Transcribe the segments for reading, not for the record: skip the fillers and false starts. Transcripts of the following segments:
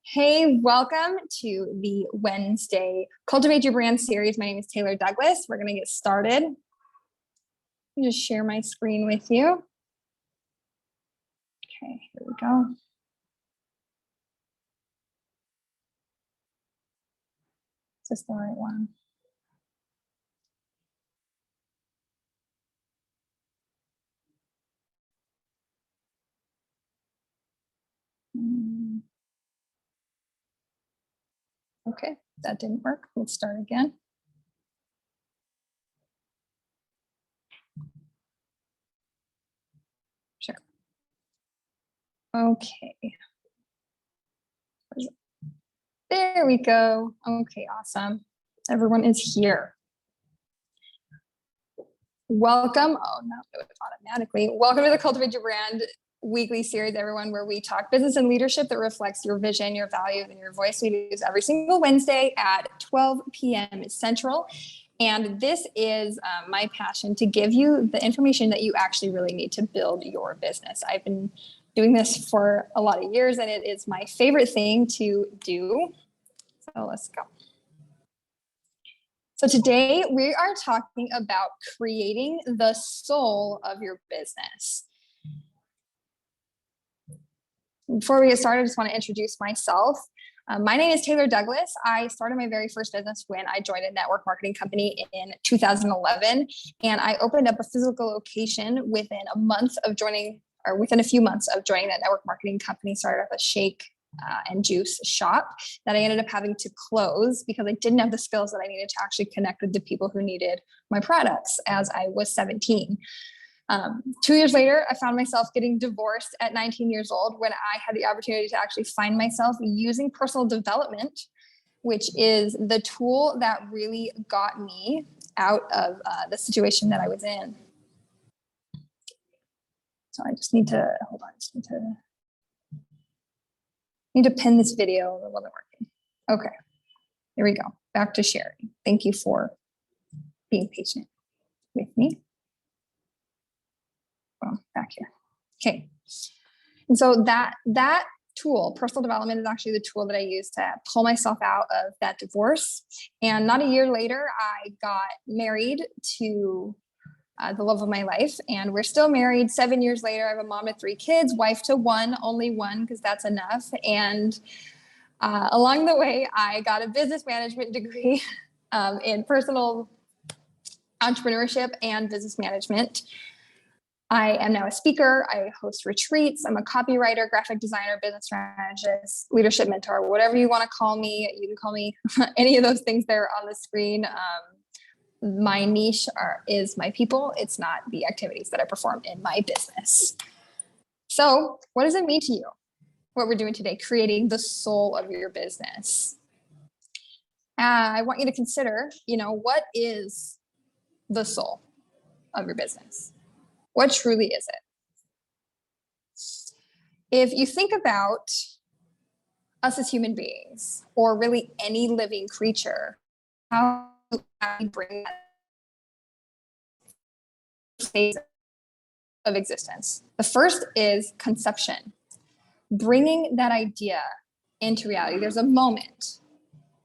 Hey, welcome to the Wednesday Cultivate Your Brand series. My name is Taylor Douglas. We're going to get started. Just share my screen with you. Okay, here we go. Is this the right one? Okay, that didn't work. Let's start again. Sure. Okay. There we go. Okay, awesome. Everyone is here. Welcome. Oh, no, it was automatically. Welcome to the Cultivate Your Brand weekly series, everyone, where we talk business and leadership that reflects your vision, your values, and your voice. We do this every single Wednesday at 12 p.m. Central. And this is my passion to give you the information that you actually really need to build your business. I've been doing this for a lot of years, and it is my favorite thing to do. So let's go. So today we are talking about creating the soul of your business. Before we get started, I just want to introduce myself. My name is Taylor Douglas. I started my very first business when I joined a network marketing company in 2011, and I opened up a physical location within a month of joining, or within a few months of joining that network marketing company. Started off a shake and juice shop that I ended up having to close because I didn't have the skills that I needed to actually connect with the people who needed my products as I was 17. 2 years later, I found myself getting divorced at 19 years old when I had the opportunity to actually find myself using personal development, which is the tool that really got me out of the situation that I was in. So I just need to, hold on, I just need to pin this video. It wasn't working. Okay, here we go. Back to sharing. Thank you for being patient with me. Well, back here. Okay. And so that tool, personal development, is actually the tool that I use to pull myself out of that divorce. And not a year later, I got married to the love of my life. And we're still married 7 years later. I have a mom of 3 kids, wife to 1, only 1, because that's enough. And along the way, I got a business management degree in personal entrepreneurship and business management. I am now a speaker. I host retreats. I'm a copywriter, graphic designer, business strategist, leadership mentor, whatever you want to call me. You can call me any of those things there on the screen. My niche is my people. It's not the activities that I perform in my business. So what does it mean to you? What we're doing today, creating the soul of your business. I want you to consider, what is the soul of your business? What truly is it? If you think about us as human beings, or really any living creature, how do we bring that phase of existence? The first is conception, bringing that idea into reality. There's a moment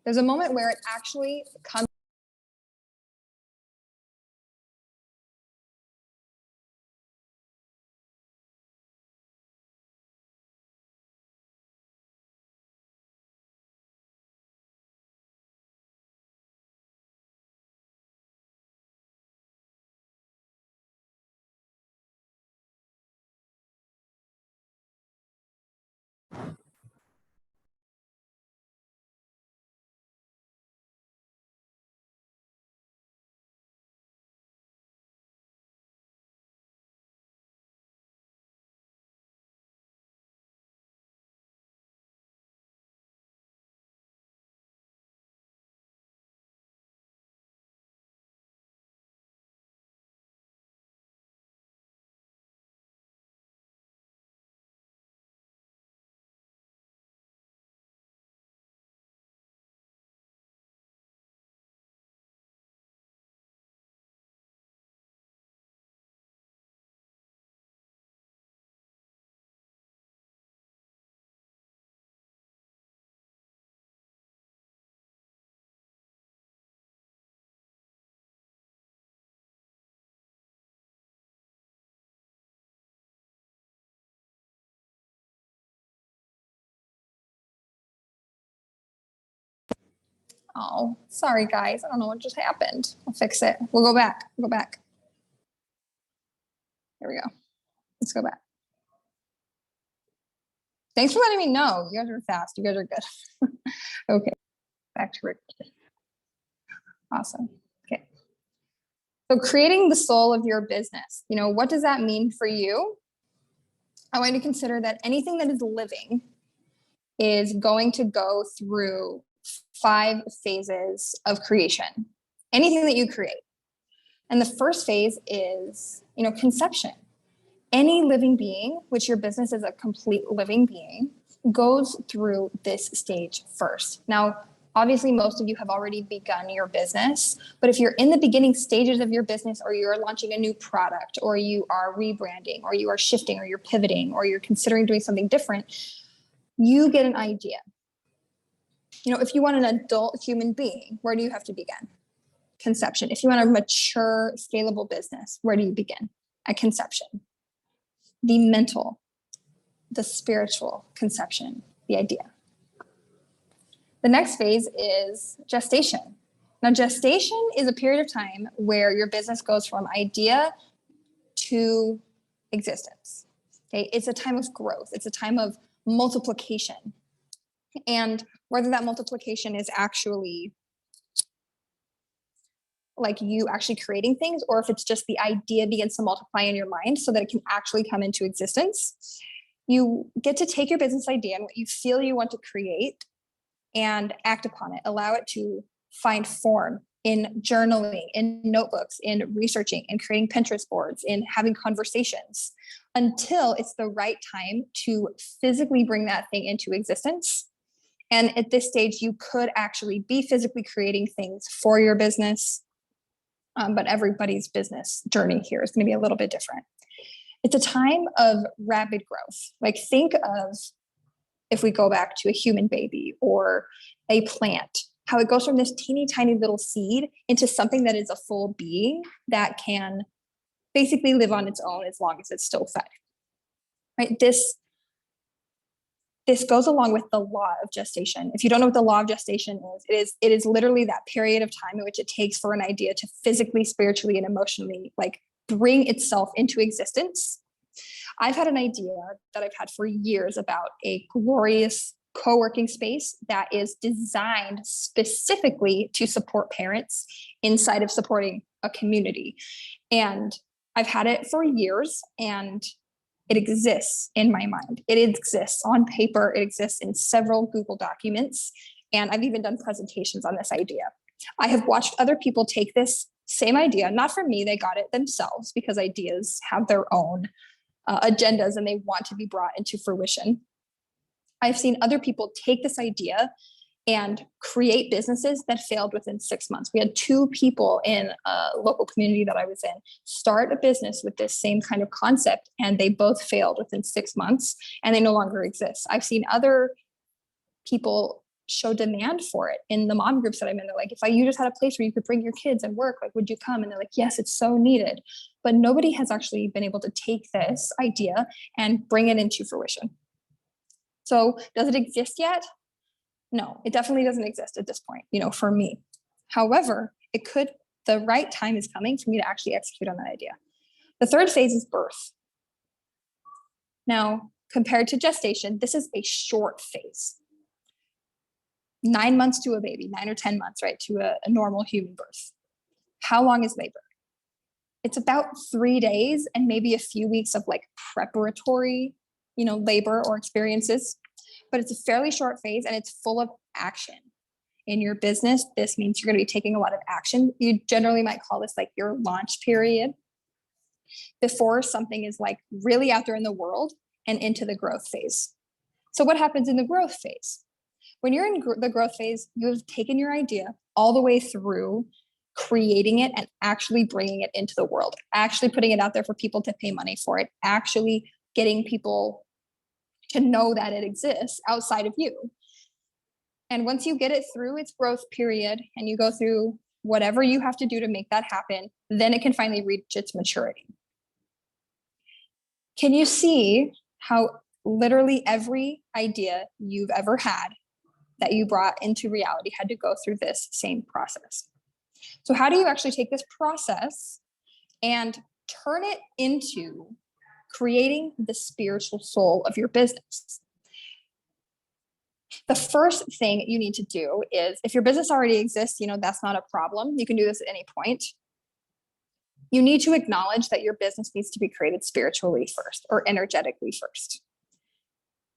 where it actually comes Oh, sorry guys. I don't know what just happened. I'll fix it. We'll go back. We'll go back. There we go. Let's go back. Thanks for letting me know. You guys are fast. You guys are good. Okay. Back to Rick. Awesome. Okay. So creating the soul of your business, what does that mean for you? I want you to consider that anything that is living is going to go through 5 phases of creation, anything that you create. And the first phase is, conception. Any living being, which your business is a complete living being, goes through this stage first. Now, obviously, most of you have already begun your business, but if you're in the beginning stages of your business, or you're launching a new product, or you are rebranding, or you are shifting, or you're pivoting, or you're considering doing something different, you get an idea. If you want an adult human being, where do you have to begin? Conception. If you want a mature, scalable business, where do you begin? At conception. The mental, the spiritual conception, the idea. The next phase is gestation. Now, gestation is a period of time where your business goes from idea to existence. Okay, it's a time of growth. It's a time of multiplication. And whether that multiplication is actually like you actually creating things, or if it's just the idea begins to multiply in your mind so that it can actually come into existence, you get to take your business idea and what you feel you want to create and act upon it. Allow it to find form in journaling, in notebooks, in researching, in creating Pinterest boards, in having conversations, until it's the right time to physically bring that thing into existence. And at this stage, you could actually be physically creating things for your business, but everybody's business journey here is going to be a little bit different. It's a time of rapid growth. Like, think of, if we go back to a human baby or a plant, how it goes from this teeny tiny little seed into something that is a full being that can basically live on its own as long as it's still fed. Right? This goes along with the law of gestation. If you don't know what the law of gestation is, it is literally that period of time in which it takes for an idea to physically, spiritually, and emotionally bring itself into existence. I've had an idea that I've had for years about a glorious co-working space that is designed specifically to support parents inside of supporting a community. And I've had it for years, and it exists in my mind. It exists on paper. It exists in several Google documents. And I've even done presentations on this idea. I have watched other people take this same idea, not from me, they got it themselves, because ideas have their own agendas and they want to be brought into fruition. I've seen other people take this idea and create businesses that failed within 6 months. We had 2 people in a local community that I was in start a business with this same kind of concept, and they both failed within 6 months, and they no longer exist. I've seen other people show demand for it in the mom groups that I'm in. They're like, you just had a place where you could bring your kids and work, would you come? And they're like, yes, it's so needed. But nobody has actually been able to take this idea and bring it into fruition. So does it exist yet? No, it definitely doesn't exist at this point, for me. However, the right time is coming for me to actually execute on that idea. The third phase is birth. Now, compared to gestation, this is a short phase. 9 months to a baby, 9 or 10 months, right, to a normal human birth. How long is labor? It's about 3 days and maybe a few weeks of preparatory, labor or experiences. But it's a fairly short phase, and it's full of action. In your business, this means you're going to be taking a lot of action. You generally might call this your launch period before something is really out there in the world and into the growth phase. So what happens in the growth phase? When you're in the growth phase, you've taken your idea all the way through creating it and actually bringing it into the world, actually putting it out there for people to pay money for it, actually getting people to know that it exists outside of you. And once you get it through its growth period and you go through whatever you have to do to make that happen, then it can finally reach its maturity. Can you see how literally every idea you've ever had that you brought into reality had to go through this same process. So how do you actually take this process and turn it into creating the spiritual soul of your business? The first thing you need to do is, if your business already exists, that's not a problem. You can do this at any point. You need to acknowledge that your business needs to be created spiritually first, or energetically first.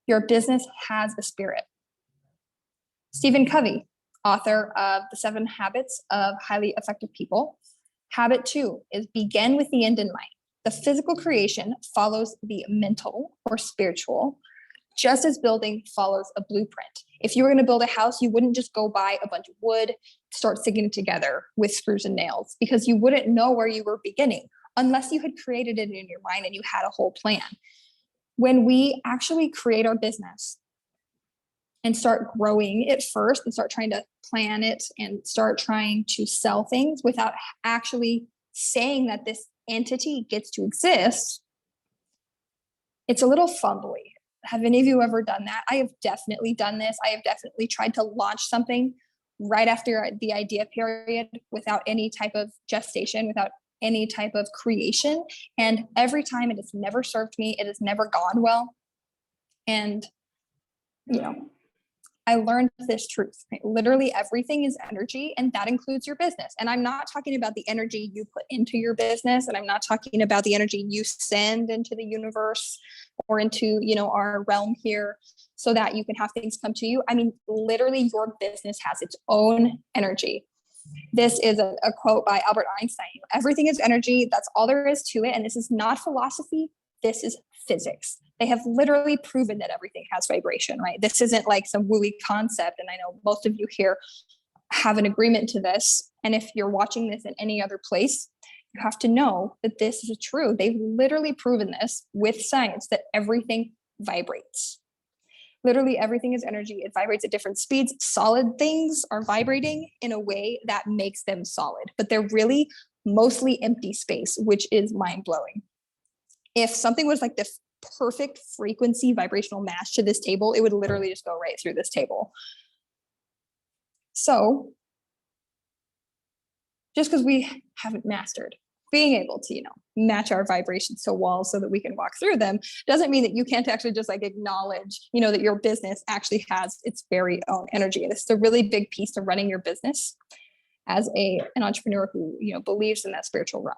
Your business has a spirit. Stephen Covey, author of The 7 Habits of Highly Effective People, habit 2 is begin with the end in mind. The physical creation follows the mental or spiritual, just as building follows a blueprint. If you were going to build a house, you wouldn't just go buy a bunch of wood, start sticking it together with screws and nails, because you wouldn't know where you were beginning unless you had created it in your mind and you had a whole plan. When we actually create our business and start growing it first and start trying to plan it and start trying to sell things without actually saying that this entity gets to exist, it's a little fumbly. Have any of you ever done that? I have definitely done this. I have definitely tried to launch something right after the idea period without any type of gestation, without any type of creation. And every time it has never served me. It has never gone well. And, I learned this truth. Right? Literally everything is energy, and that includes your business. And I'm not talking about the energy you put into your business, and I'm not talking about the energy you send into the universe or into, our realm here so that you can have things come to you. I mean, literally your business has its own energy. This is a quote by Albert Einstein. Everything is energy. That's all there is to it. And this is not philosophy. This is physics. They have literally proven that everything has vibration, right? This isn't like some wooey concept. And I know most of you here have an agreement to this. And if you're watching this in any other place, you have to know that this is true. They've literally proven this with science, that everything vibrates. Literally everything is energy. It vibrates at different speeds. Solid things are vibrating in a way that makes them solid, but they're really mostly empty space, which is mind-blowing. If something was like the perfect frequency vibrational match to this table, it would literally just go right through this table. So just because we haven't mastered being able to, match our vibrations to walls so that we can walk through them, doesn't mean that you can't actually just like acknowledge, that your business actually has its very own energy. And it's a really big piece to running your business as an entrepreneur who, believes in that spiritual realm.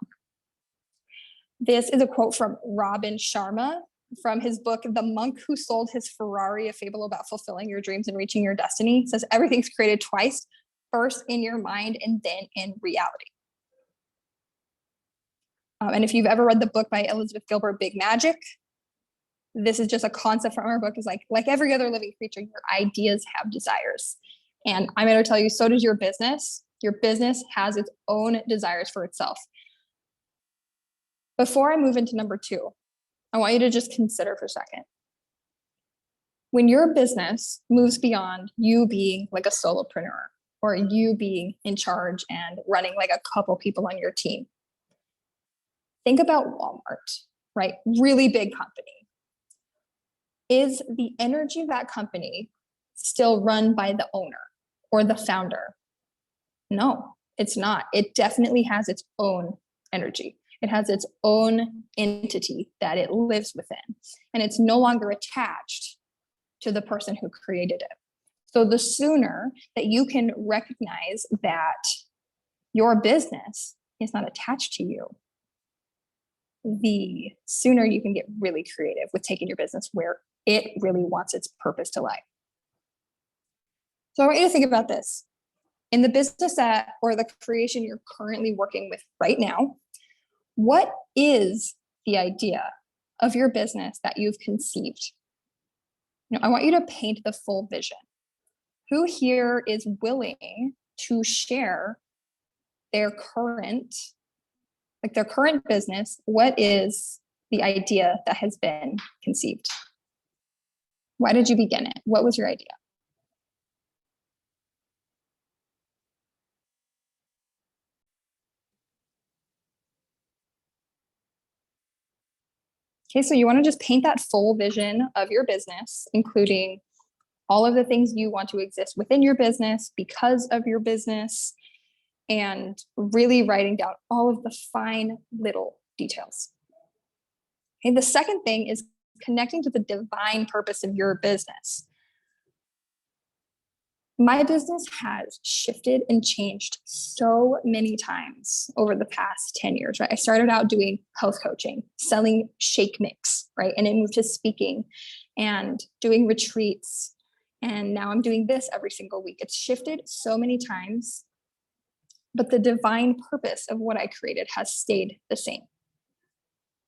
This is a quote from Robin Sharma from his book, The Monk Who Sold His Ferrari, a fable about fulfilling your dreams and reaching your destiny. It says, everything's created twice, first in your mind and then in reality. And if you've ever read the book by Elizabeth Gilbert, Big Magic, this is just a concept from our book, is like every other living creature, your ideas have desires. And I'm going to tell you, so does your business. Your business has its own desires for itself. Before I move into number 2, I want you to just consider for a second. When your business moves beyond you being like a solopreneur or you being in charge and running like a couple people on your team, think about Walmart, right? Really big company. Is the energy of that company still run by the owner or the founder? No, it's not. It definitely has its own energy. It has its own entity that it lives within, and it's no longer attached to the person who created it. So the sooner that you can recognize that your business is not attached to you, the sooner you can get really creative with taking your business where it really wants its purpose to lie. So I want you to think about this. In the business or the creation you're currently working with right now, what is the idea of your business that you've conceived? I want you to paint the full vision. Who here is willing to share their current business? What is the idea that has been conceived? Why did you begin it? What was your idea? Okay, so you want to just paint that full vision of your business, including all of the things you want to exist within your business, because of your business, and really writing down all of the fine little details. Okay, the second thing is connecting to the divine purpose of your business. My business has shifted and changed so many times over the past 10 years, right? I started out doing health coaching, selling shake mix, right? And then moved to speaking and doing retreats. And now I'm doing this every single week. It's shifted so many times, but the divine purpose of what I created has stayed the same.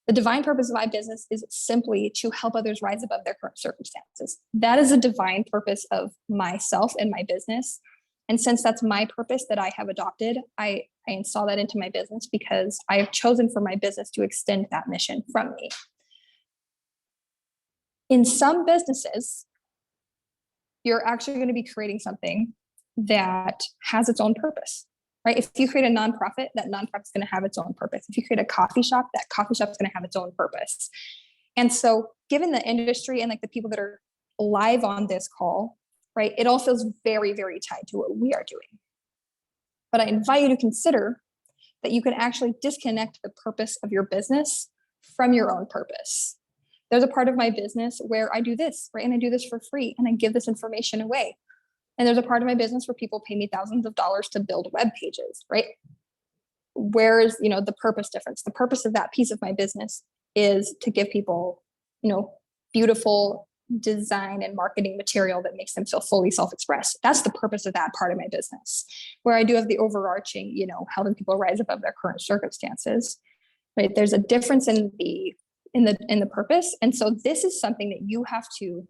The divine purpose of my business is simply to help others rise above their current circumstances. That is a divine purpose of myself and my business. And since that's my purpose that I have adopted, I install that into my business because I have chosen for my business to extend that mission from me. In some businesses, you're actually going to be creating something that has its own purpose. Right? If you create a nonprofit, that nonprofit is going to have its own purpose. If you create a coffee shop, that coffee shop is going to have its own purpose. And so given the industry and like the people that are live on this call, right, it all feels very, very tied to what we are doing. But I invite you to consider that you can actually disconnect the purpose of your business from your own purpose. There's a part of my business where I do this, right? And I do this for free and I give this information away. And there's a part of my business where people pay me thousands of dollars to build web pages, right? Where's, the purpose difference? The purpose of that piece of my business is to give people, beautiful design and marketing material that makes them feel fully self-expressed. That's the purpose of that part of my business. Where I do have the overarching, helping people rise above their current circumstances, right? There's a difference in the purpose. And so this is something that you have to,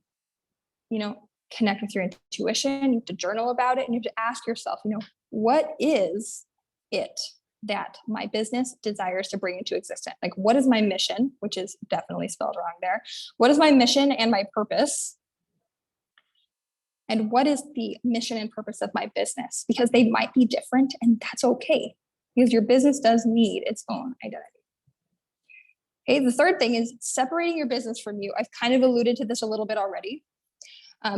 connect with your intuition. You have to journal about it and you have to ask yourself, what is it that my business desires to bring into existence? Like, what is my mission, which is definitely spelled wrong there? What is my mission and my purpose? And what is the mission and purpose of my business? Because they might be different and that's okay because your business does need its own identity. Okay, the third thing is separating your business from you. I've kind of alluded to this a little bit already.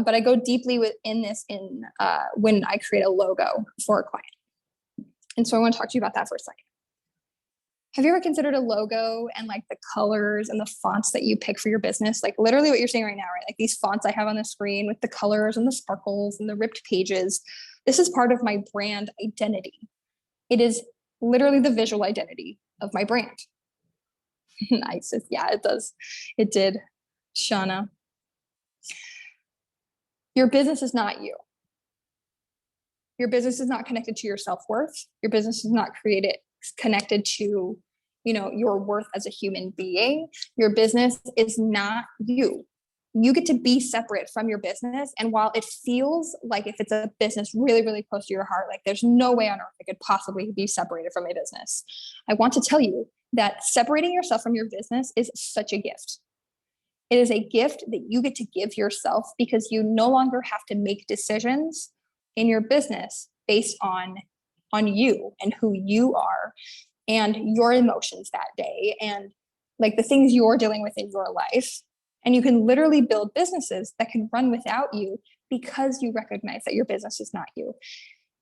But I go deeply within this when I create a logo for a client. And so I want to talk to you about that for a second. Have you ever considered a logo and like the colors and the fonts that you pick for your business? Like literally what you're seeing right now, right? Like these fonts I have on the screen with the colors and the sparkles and the ripped pages. This is part of my brand identity. It is literally the visual identity of my brand. Nice. Yeah, it does. It did, Shauna. Your business is not you. Your business is not connected to your self-worth. Your business is not connected to, your worth as a human being. Your business is not you. You get to be separate from your business. And while it feels like if it's a business really, really close to your heart, like there's no way on earth it could possibly be separated from a business, I want to tell you that separating yourself from your business is such a gift. It is a gift that you get to give yourself because you no longer have to make decisions in your business based on you and who you are and your emotions that day and like the things you're dealing with in your life. And you can literally build businesses that can run without you because you recognize that your business is not you.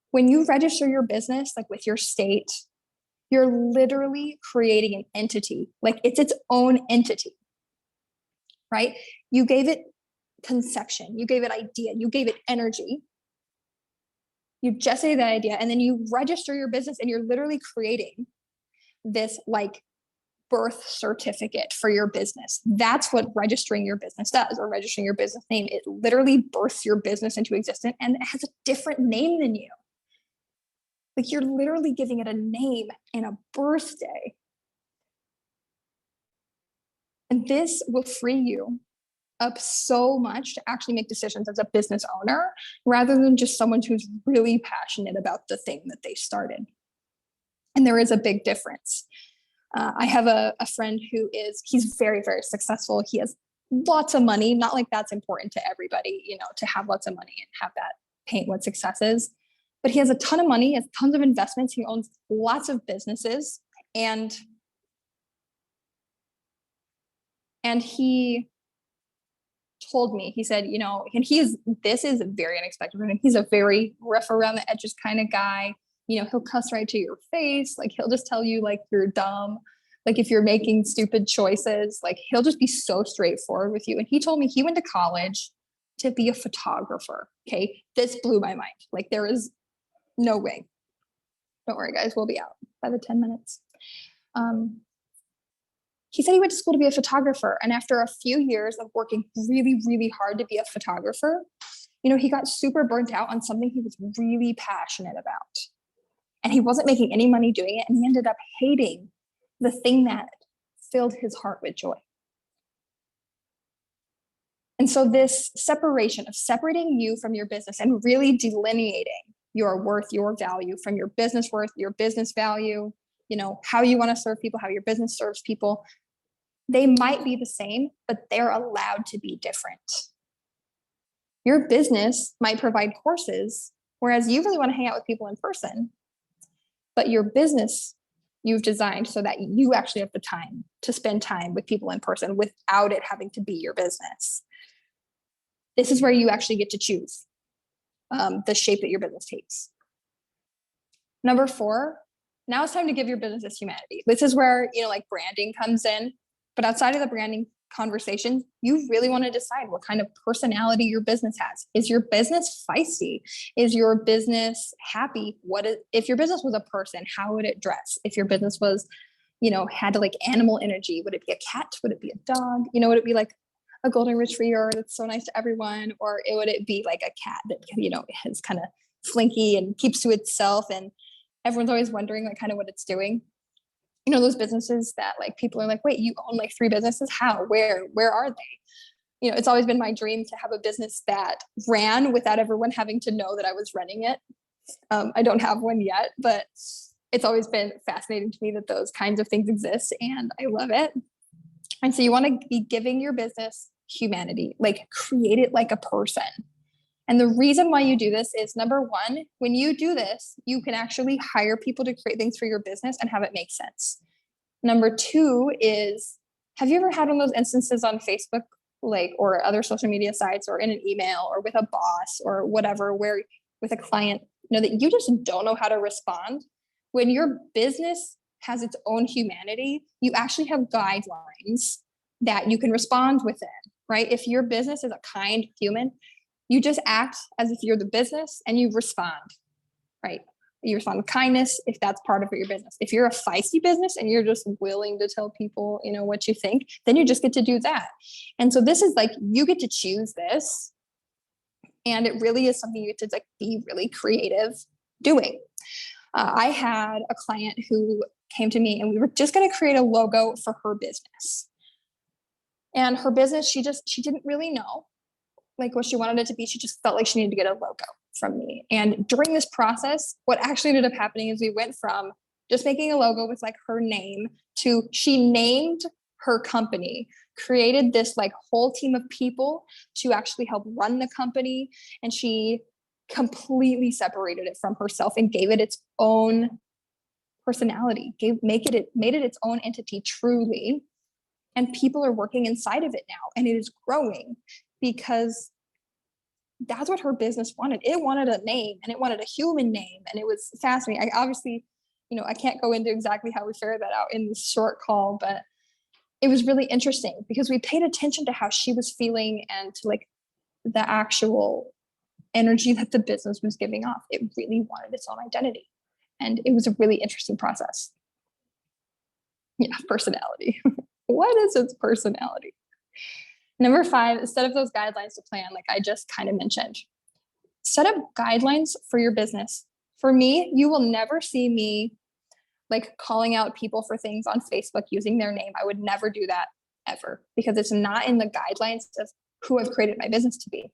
When you register your business, like with your state, you're literally creating an entity, like it's its own entity. Right? You gave it conception, you gave it idea, you gave it energy. You gestated that idea and then you register your business and you're literally creating this like birth certificate for your business. That's what registering your business does, or registering your business name. It literally births your business into existence and it has a different name than you. Like you're literally giving it a name and a birthday. And this will free you up so much to actually make decisions as a business owner rather than just someone who's really passionate about the thing that they started. And there is a big difference. I have a friend he's very, very successful. He has lots of money, not like that's important to everybody, to have lots of money and have that paint what success is. But he has a ton of money, he has tons of investments, he owns lots of businesses, and he told me, he said, and this is very unexpected for him. He's a very rough around the edges kind of guy. He'll cuss right to your face. Like, he'll just tell you like you're dumb. Like, if you're making stupid choices, like, he'll just be so straightforward with you. And he told me he went to college to be a photographer. Okay. This blew my mind. Like, there is no way. Don't worry, guys. We'll be out by the 10 minutes. He said he went to school to be a photographer. And after a few years of working really, really hard to be a photographer, he got super burnt out on something he was really passionate about. And he wasn't making any money doing it. And he ended up hating the thing that filled his heart with joy. And so this separation of separating you from your business and really delineating your worth, your value from your business worth, your business value, how you want to serve people, how your business serves people, they might be the same, but they're allowed to be different. Your business might provide courses, whereas you really want to hang out with people in person, but your business you've designed so that you actually have the time to spend time with people in person without it having to be your business. This is where you actually get to choose the shape that your business takes. Number 4, now it's time to give your business its humanity. This is where, like, branding comes in, but outside of the branding conversation, you really want to decide what kind of personality your business has. Is your business feisty? Is your business happy? If your business was a person, how would it dress? If your business was, had like animal energy, would it be a cat? Would it be a dog? Would it be like a golden retriever that's so nice to everyone? Or would it be like a cat that, is kind of slinky and keeps to itself and everyone's always wondering like kind of what it's doing? Those businesses that like people are like, wait, you own like 3 businesses? How? Where are they? It's always been my dream to have a business that ran without everyone having to know that I was running it. I don't have one yet, but it's always been fascinating to me that those kinds of things exist, and I love it. And so you want to be giving your business humanity, like create it like a person. And the reason why you do this is, number 1, when you do this, you can actually hire people to create things for your business and have it make sense. Number 2 is, have you ever had one of those instances on Facebook, like, or other social media sites, or in an email, or with a boss or whatever, where with a client, that you just don't know how to respond? When your business has its own humanity, you actually have guidelines that you can respond within, right? If your business is a kind human, you just act as if you're the business and you respond, right? You respond with kindness if that's part of your business. If you're a feisty business and you're just willing to tell people, what you think, then you just get to do that. And so this is like, you get to choose this. And it really is something you get to like be really creative doing. I had a client who came to me and we were just going to create a logo for her business. And her business, she didn't really know like what she wanted it to be. She just felt like she needed to get a logo from me. And during this process, what actually ended up happening is we went from just making a logo with like her name to she named her company, created this like whole team of people to actually help run the company. And she completely separated it from herself and gave it its own personality, made it its own entity truly. And people are working inside of it now, and it is growing because that's what her business wanted. It wanted a name, and it wanted a human name, and it was fascinating. I obviously, I can't go into exactly how we figured that out in this short call, but it was really interesting because we paid attention to how she was feeling and to like the actual energy that the business was giving off. It really wanted its own identity, and it was a really interesting process. Yeah, personality. What is its personality? Number 5, instead of those guidelines to plan, like I just kind of mentioned, set up guidelines for your business. For me, you will never see me like calling out people for things on Facebook using their name. I would never do that ever because it's not in the guidelines of who I've created my business to be.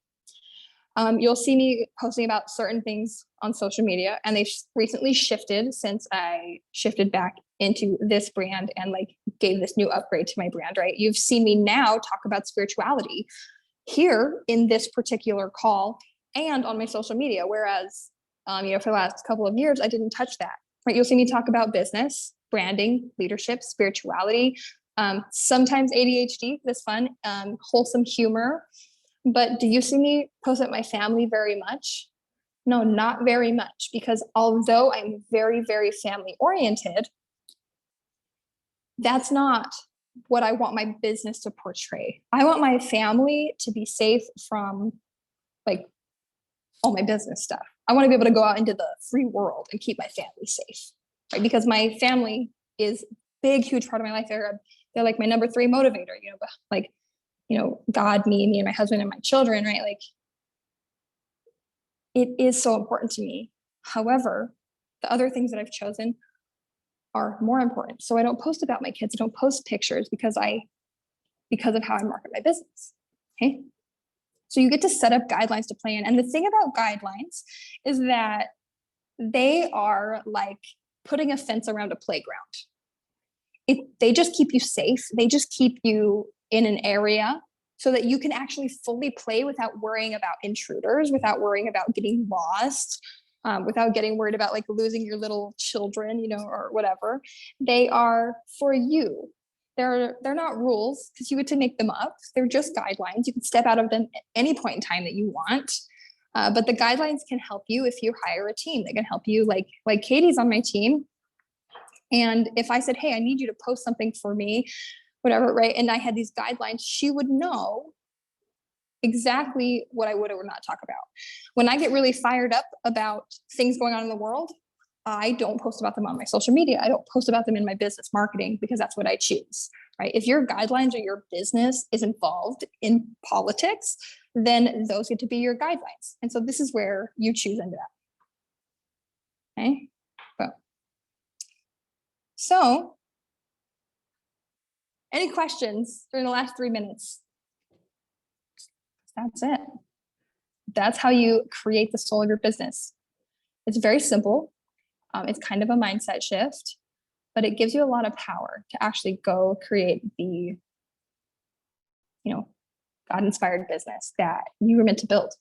You'll see me posting about certain things on social media, and they've recently shifted since I shifted back into this brand and like gave this new upgrade to my brand, right? You've seen me now talk about spirituality here in this particular call and on my social media, whereas, for the last couple of years, I didn't touch that, right? You'll see me talk about business, branding, leadership, spirituality, sometimes ADHD, this fun, wholesome humor, But do you see me post at my family very much? No, not very much, because although I'm very, very family oriented, that's not what I want my business to portray. I want my family to be safe from like all my business stuff. I want to be able to go out into the free world and keep my family safe, right? Because my family is a big, huge part of my life. They're like my number 3 motivator, like, God, me and my husband and my children, right? Like, it is so important to me. However, the other things that I've chosen are more important. So I don't post about my kids. I don't post pictures because of how I market my business. Okay. So you get to set up guidelines to plan. And the thing about guidelines is that they are like putting a fence around a playground. They just keep you safe. They just keep you in an area so that you can actually fully play without worrying about intruders, without worrying about getting lost, without getting worried about like losing your little children, or whatever. They are for you. They're not rules because you get to make them up. They're just guidelines. You can step out of them at any point in time that you want. But the guidelines can help you if you hire a team. They can help you, like Katie's on my team. And if I said, hey, I need you to post something for me, whatever, right? And I had these guidelines, she would know exactly what I would or would not talk about. When I get really fired up about things going on in the world, I don't post about them on my social media. I don't post about them in my business marketing because that's what I choose, right? If your guidelines or your business is involved in politics, then those get to be your guidelines. And so this is where you choose into that. Okay. So any questions during the last 3 minutes? That's it. That's how you create the soul of your business. It's very simple. It's kind of a mindset shift, but it gives you a lot of power to actually go create the, God-inspired business that you were meant to build.